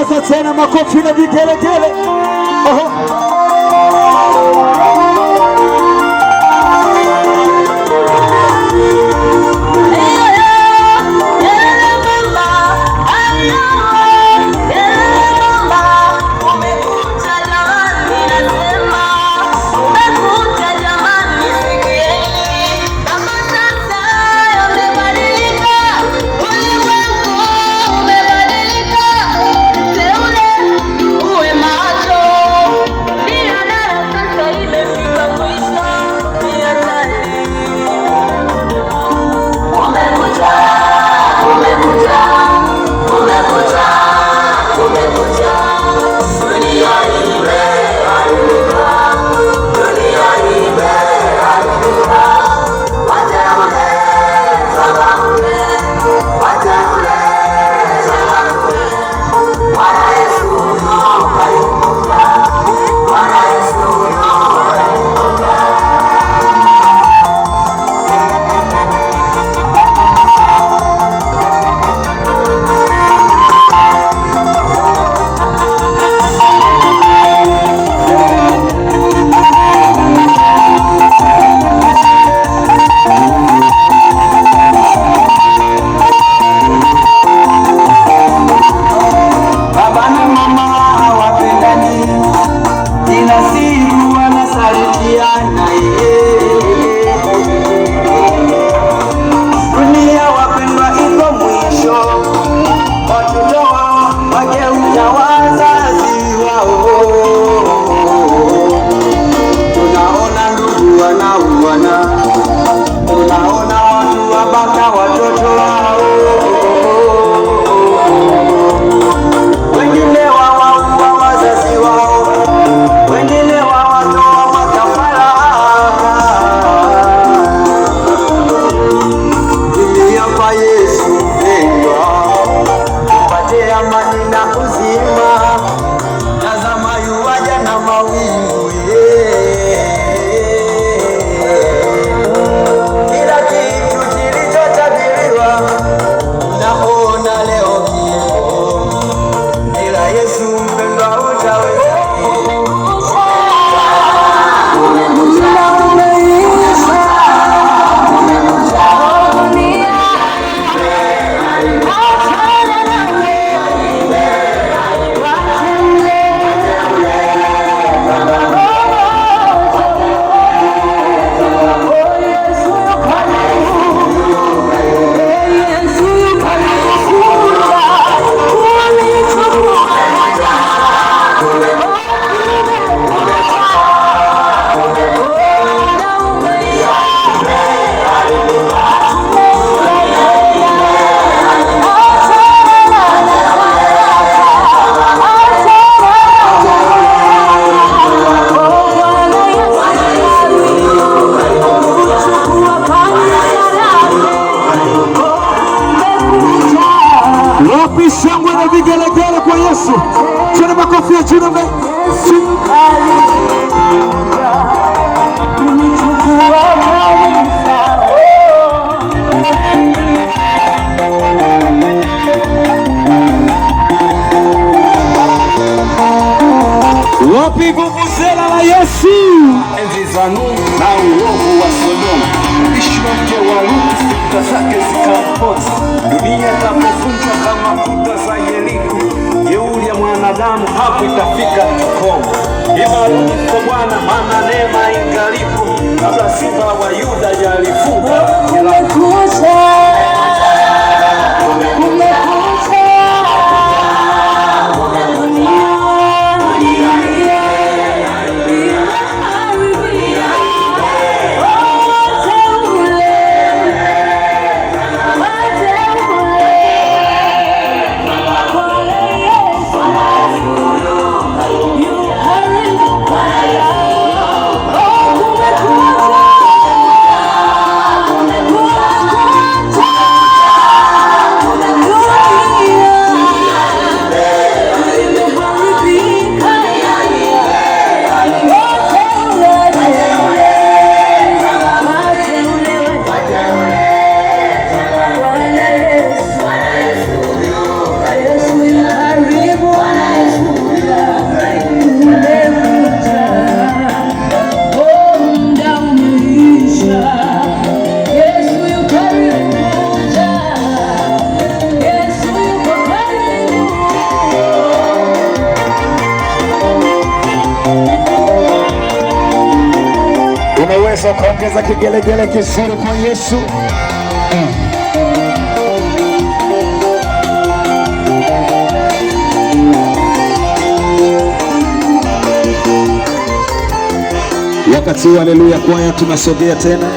ongeza tena makofi na vigelegele. Wapi shangwe na vigelegele kwa Yesu? Tuna makofi ya juu mbele. Wapi vuvuzela la Yesu? Enzi za Nuhu na uovu wa Sodoma, Ishwa mke wa Lutu fikra zake zikampoza. Dunia itavunjwa kama kuta za Yeriko, jeuri ya mwanadamu hapo itafika kikomo. Ibarudi kwa Bwana maana neema ingalipo, kabla simba wa Yuda yalifunga Kumekucha Unaweza kuongeza kigelegele kizuri kwa Yesu. Wakati huu haleluya kwaya tunasogea tena.